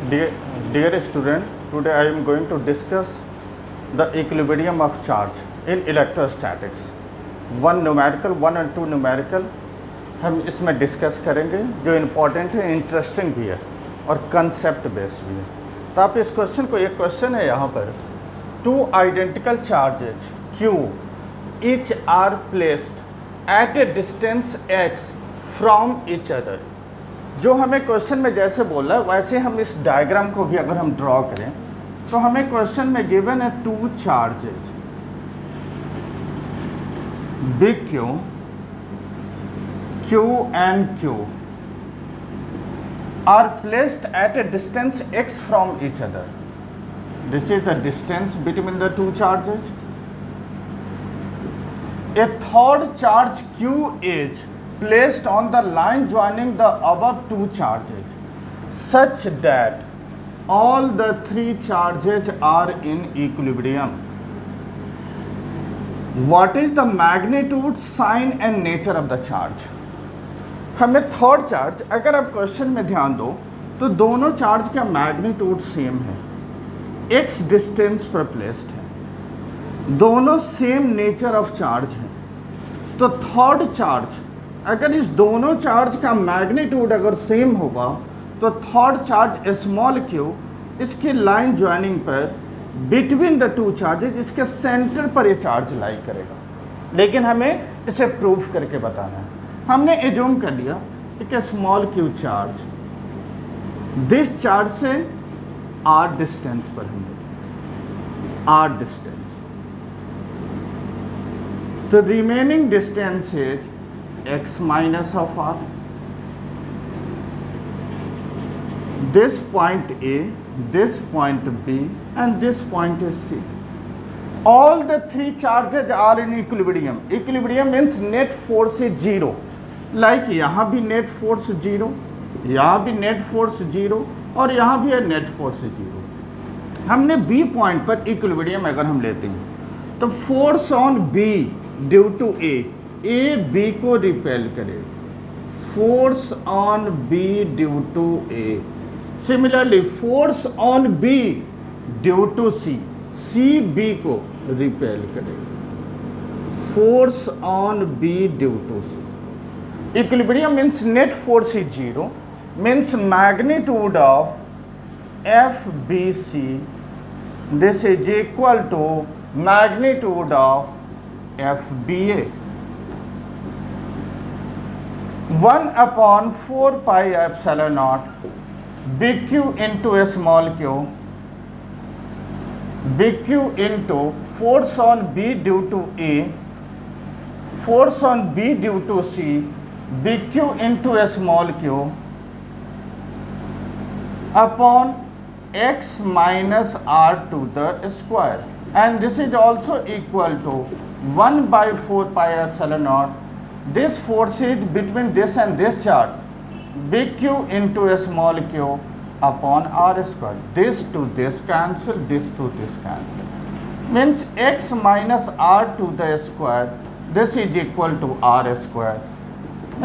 Dear student, today I am going to discuss the equilibrium of charge in electrostatics. One numerical, one and two numerical हम इसमें discuss करेंगे जो important है, interesting भी है और कंसेप्ट बेस्ड भी है। तो आप इस क्वेश्चन को, एक क्वेश्चन है यहाँ पर, two identical charges Q each are placed at a distance x from each other। जो हमें क्वेश्चन में जैसे बोला वैसे हम इस डायग्राम को भी अगर हम ड्रॉ करें तो हमें क्वेश्चन में गिवन है two charges big Q and Q are placed at a distance x from each other. This is the distance between the two charges. A third charge Q is placed on the line joining the above two charges such that all the three charges are in equilibrium. What is the magnitude, sign and nature of the charge? हमें third charge, अगर आप question में ध्यान दो तो दोनों charge का magnitude same है, x डिस्टेंस पर प्लेस्ड है, दोनों सेम नेचर ऑफ चार्ज है। तो थर्ड चार्ज, अगर इस दोनों चार्ज का मैग्नीट्यूड अगर सेम होगा तो थर्ड चार्ज स्मॉल q इसके लाइन ज्वाइनिंग पर बिटवीन द टू चार्जेज इसके सेंटर पर ये चार्ज लाई करेगा, लेकिन हमें इसे प्रूफ करके बताना है। हमने एज्यूम कर लिया कि small q charge this charge से r डिस्टेंस पर है, r डिस्टेंस, तो remaining distance is x minus of r. This point A, this point B and this point is C. All the three charges are in equilibrium. Equilibrium means net force is zero. Like यहाँ भी net force zero, यहाँ भी net force zero और यहाँ भी है net force zero। हमने B point पर equilibrium अगर हम लेते हैं तो force on B due to A B को रिपेल करे, force on B due to A। Similarly force on B due to C B को रिपेल करे, force on B due to C। Equilibrium means net force is zero, means magnitude of FBC this is equal to magnitude of FBA। 1/4 pi epsilon naught big Q into a small q, big Q into force on B due to A, force on B due to C, big Q into a small q upon x minus r to the square, and this is also equal to 1/4 pi epsilon naught. This force is between this and this charge, big Q into a small q upon r square. This to this cancel, this to this cancel. Means x minus r to the square, this is equal to r square.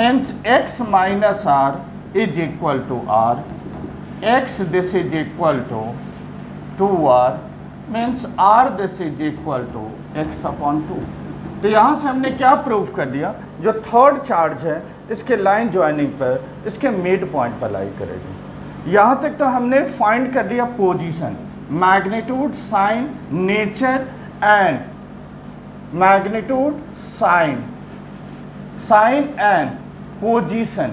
Means x minus r is equal to r. X this is equal to 2r. Means r this is equal to x upon 2. तो यहाँ से हमने क्या proof कर दिया, जो third charge है इसके लाइन ज्वाइनिंग पर इसके मिड पॉइंट पर लाई करेगी। यहाँ तक तो हमने फाइंड कर लिया position, magnitude, sign, nature and magnitude, sign and position.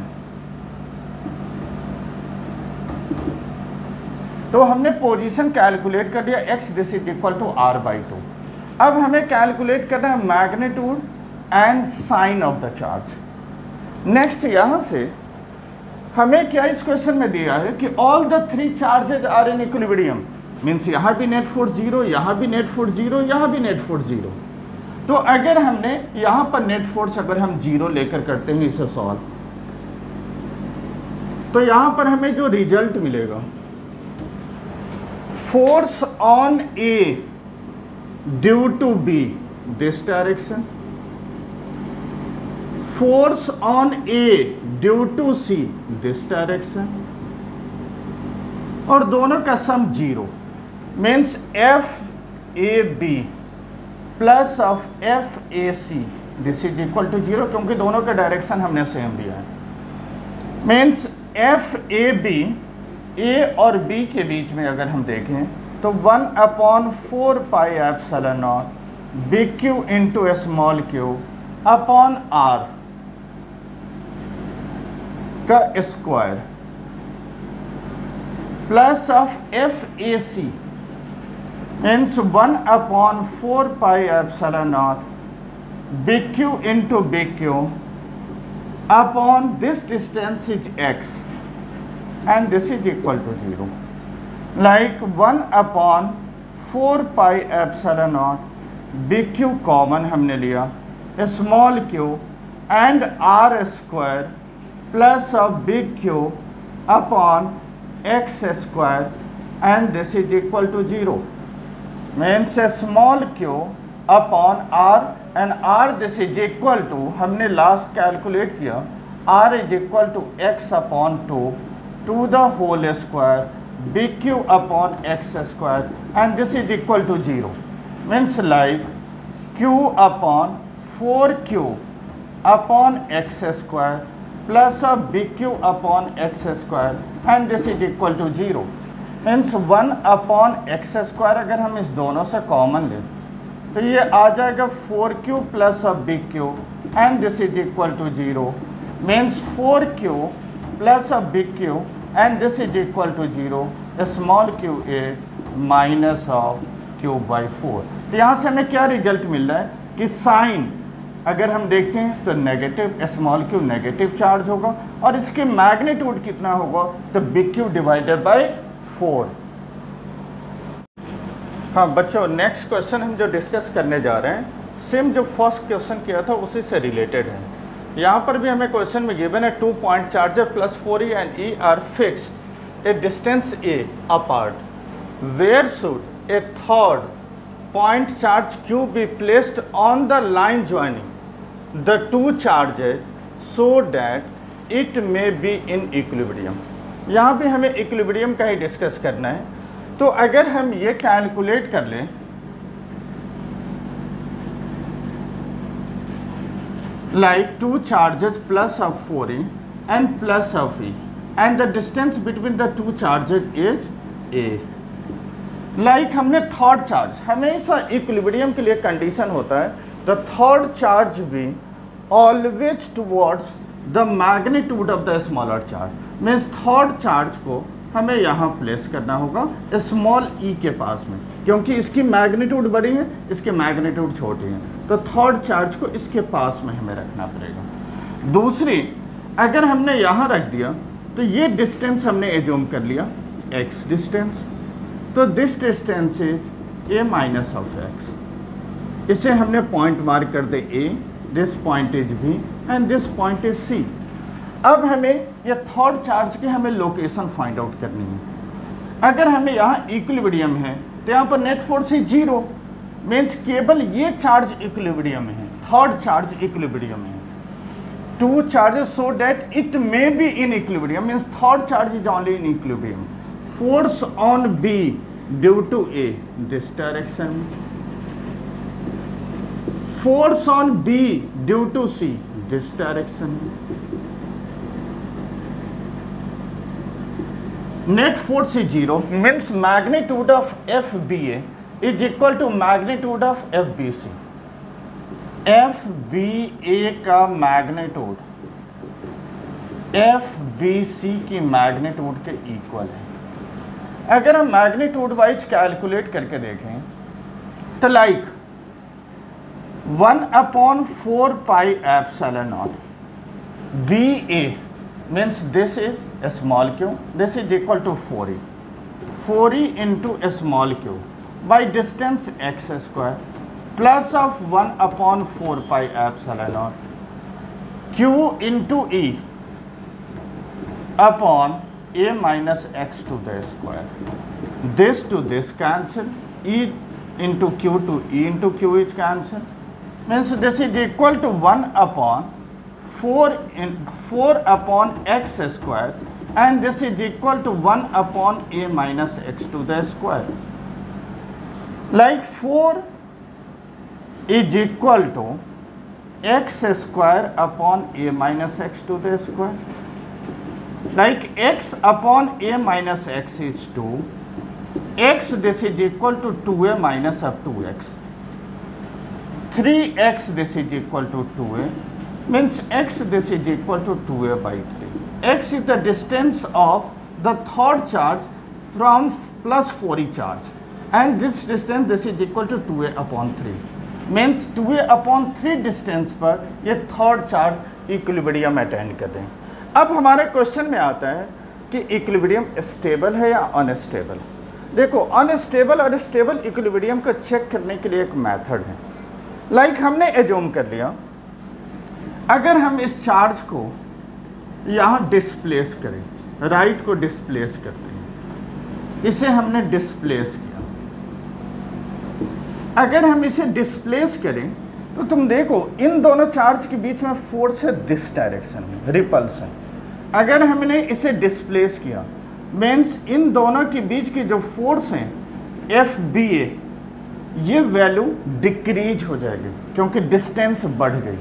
तो हमने पोजीशन कैलकुलेट कर दिया, x this is equal to r/2। अब हमें कैलकुलेट करना है magnitude and sign of the charge. Next यहाँ से हमें क्या इस क्वेश्चन में दिया है कि all the three charges are in equilibrium, means यहाँ भी नेट फोर्स जीरो, यहाँ भी नेट फोर्स जीरो, यहाँ भी नेट फोर्स जीरो। तो अगर हमने यहाँ पर नेट फोर्स अगर हम जीरो लेकर करते हैं इसे सॉल्व, तो यहाँ पर हमें जो रिजल्ट मिलेगा, force on A due to B this direction, force on A due to C this direction, और दोनों का sum 0 means F A B plus of F A C this is equal to 0, क्योंकि दोनों का direction हमने same दिया है। Means F A B, A और बी के बीच में अगर हम देखें तो 1/4 pi epsilon not B Q into small Q upon R का square plus of F A C means 1/4 pi epsilon not B Q into B Q upon this distance is x and this is equal to 0, like 1/4 pi epsilon naught big Q common हमने लिया, small q and r square plus of big Q upon x square and this is equal to 0 means small q upon r and r this is equal to, हमने last calculate किया, r is equal to x upon 2 to the whole square bq upon x square and this is equal to 0 means like q upon 4q upon x square plus of bq upon x square and this is equal to 0 means 1 upon x square अगर हम इस दोनों से common लें तो ये आ जाएगा 4q plus of bq and this is equal to 0 means 4q plus of bq and this is equal to 0, small q is minus of q by 4। तो यहाँ से हमें क्या रिजल्ट मिल रहा है कि साइन अगर हम देखते हैं तो negative, small q negative charge होगा और इसके मैग्नीट्यूड कितना होगा तो बिग q डिवाइडेड बाय 4। हाँ बच्चों, नेक्स्ट क्वेश्चन हम जो डिस्कस करने जा रहे हैं सेम जो फर्स्ट क्वेश्चन किया था उसी से रिलेटेड है। यहाँ पर भी हमें क्वेश्चन में गिवन है 2 point charger plus 4e and e are fixed a distance a apart where should a third point charge q be placed on the line joining the two charges so that it may be in equilibrium. यहाँ भी हमें equilibrium का ही discuss करना है। तो अगर हम ये कैलकुलेट कर लें like two charges plus of 4e and plus of e and the distance between the two charges is a। like हमने थर्ड चार्ज, हमेशा इक्विलिब्रियम के लिए कंडीशन होता है the third charge be always towards the magnitude of the smaller charge means third charge को हमें यहाँ place करना होगा स्मॉल ई के पास में, क्योंकि इसकी मैग्नीट्यूड बड़ी है इसके मैग्नीट्यूड छोटी है, तो थर्ड चार्ज को इसके पास में हमें रखना पड़ेगा। दूसरी, अगर हमने यहाँ रख दिया तो ये डिस्टेंस हमने एज्यूम कर लिया x डिस्टेंस, तो this distance is a minus of x, इसे हमने पॉइंट मार्क कर दे a, this point is b and this point is c। अब हमें ये थर्ड चार्ज की हमें लोकेशन फाइंड आउट करनी है। अगर हमें यहाँ इक्विलिब्रियम है तो यहाँ पर नेट फोर्स इज 0 मीन्स केवल ये चार्ज इक्विलिब्रियम में है, थर्ड चार्ज इक्विलिब्रियम में है। Two charges so that it may be in equilibrium means third charge is only in equilibrium. Force on B due to A this direction, force on B due to C this direction. Net force is 0 means magnitude of F B A is equal to magnitude of F B C. F B A का magnitude F B सी की magnitude के equal है। अगर हम magnitude wise calculate करके देखें तो like 1/4 pi epsilon not B A means this is small q, this is equal to 4e into small q by distance x square plus of 1/4 pi epsilon naught q into e upon a minus x to the square. This to this cancel, e into q to e into q is cancel means this is equal to 1/4 upon x square and this is equal to 1 upon a minus x to the square. Like 4 is equal to x square upon a minus x to the square. Like x upon a minus x is 2, x this is equal to 2a minus up 2x. 3x this is equal to 2a, means x this is equal to 2a by 3. X is the distance of the third charge from plus 4e charge, and this distance this is equal to 2a upon 3, means 2a upon 3 distance पर ये third charge equilibrium attend कर रहे हैं। अब हमारे question में आता है कि इक्विलिब्रियम स्टेबल है या अनस्टेबल। देखो, अनस्टेबल और स्टेबल इक्विलिब्रियम को चेक करने के लिए एक मेथड है। लाइक हमने एज्यूम कर लिया, अगर हम इस चार्ज को यहाँ डिस्प्लेस करें, राइट को डिस्प्लेस करते हैं, इसे हमने डिस्प्लेस किया। अगर हम इसे डिस्प्लेस करें तो तुम देखो इन दोनों चार्ज के बीच में फोर्स है दिस डायरेक्शन में, रिपल्सन। अगर हमने इसे डिस्प्लेस किया मीन्स इन दोनों के बीच की जो फोर्स है एफ बी ए, ये वैल्यू डिक्रीज हो जाएगी क्योंकि डिस्टेंस बढ़ गई।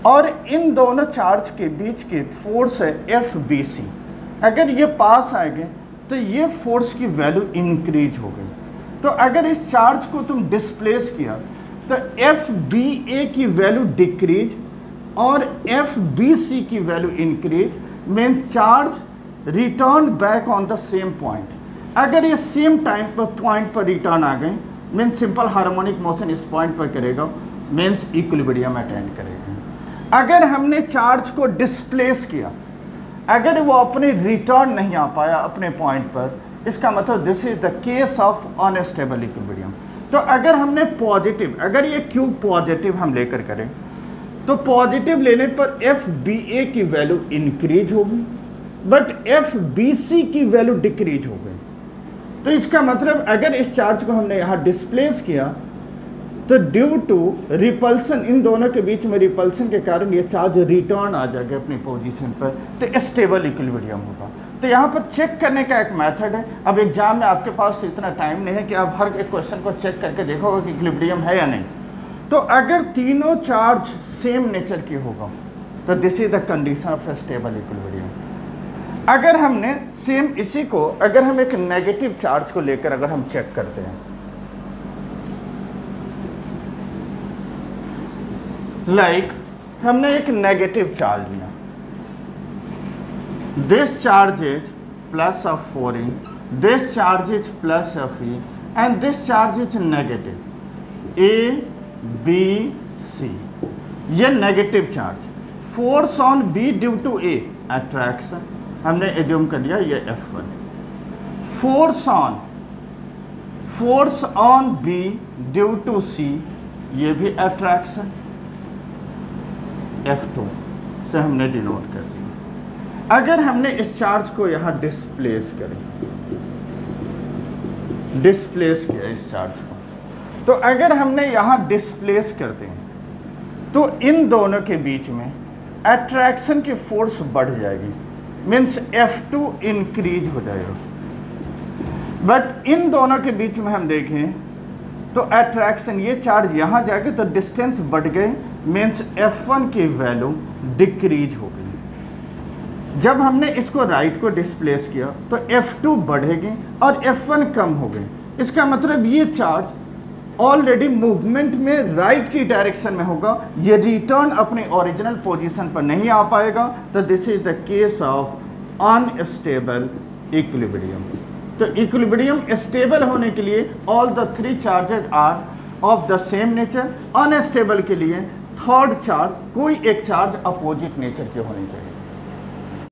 और इन दोनों चार्ज के बीच की फोर्स है एफ बी सी, अगर ये पास आएंगे तो ये फोर्स की वैल्यू इंक्रीज हो गई। तो अगर इस चार्ज को तुम डिस्प्लेस किया तो एफ बी ए की वैल्यू डिक्रीज और एफ बी सी की value increase, mean charge return back on the same point. अगर ये सेम टाइम पर पॉइंट पर रिटर्न आ गए मीन सिंपल हार्मोनिक मोशन इस पॉइंट पर करेगा, मीन्स इक्विलिब्रियम अटेंड करेगा। अगर हमने चार्ज को डिस्प्लेस किया, अगर वो अपने रिटर्न नहीं आ पाया अपने पॉइंट पर, इसका मतलब this is the case of unstable equilibrium. तो अगर हमने पॉजिटिव, अगर ये क्यूब पॉजिटिव हम लेकर करें तो पॉजिटिव लेने पर एफ बी ए की वैल्यू इंक्रीज होगी बट एफ बी सी की वैल्यू डिक्रीज हो गई। तो इसका मतलब अगर इस चार्ज को हमने यहाँ डिस्प्लेस किया तो ड्यू टू रिपल्सन, इन दोनों के बीच में रिपल्सन के कारण ये चार्ज रिटर्न आ जाएगा अपनी पोजीशन पर, तो स्टेबल इक्विलिब्रियम होगा। तो यहाँ पर चेक करने का एक मेथड है। अब एग्जाम में आपके पास इतना टाइम नहीं है कि आप हर एक क्वेश्चन को चेक करके देखोगे कि इक्विलिब्रियम है या नहीं। तो अगर तीनों चार्ज सेम नेचर की होगा तो this is the condition of stable equilibrium. अगर हमने सेम इसी को, अगर हम एक नेगेटिव चार्ज को लेकर अगर हम चेक करते हैं, लाइक हमने एक नेगेटिव चार्ज लिया, this charge is plus of 4e, this charge is plus of e and this charge is negative A B C. ये negative charge, force on B due to A attraction, हमने assume कर लिया ये F1। Force on B due to C, ये भी attraction F2 से हमने denote कर दिया। अगर हमने इस चार्ज को यहाँ डिस्प्लेस किया इस चार्ज को, तो अगर हमने यहाँ डिस्प्लेस करते हैं तो इन दोनों के बीच में अट्रैक्शन की फोर्स बढ़ जाएगी, मीन्स F2 इंक्रीज हो जाएगा। बट इन दोनों के बीच में हम देखें तो अट्रैक्शन, ये चार्ज यहाँ जाएगा तो डिस्टेंस बढ़ गए, मीन्स F1 की वैल्यू डिक्रीज हो गई। जब हमने इसको राइट को डिस्प्लेस किया तो F2 बढ़ेगी और F1 कम हो गई। इसका मतलब ये चार्ज ऑलरेडी मूवमेंट में राइट की डायरेक्शन में होगा, ये रिटर्न अपने ओरिजिनल पोजीशन पर नहीं आ पाएगा। तो this is the case of unstable equilibrium. तो इक्विलिब्रियम स्टेबल होने के लिए all the 3 charges are of the same nature. Unstable के लिए थर्ड चार्ज, कोई एक चार्ज अपोजिट नेचर के होनी चाहिए।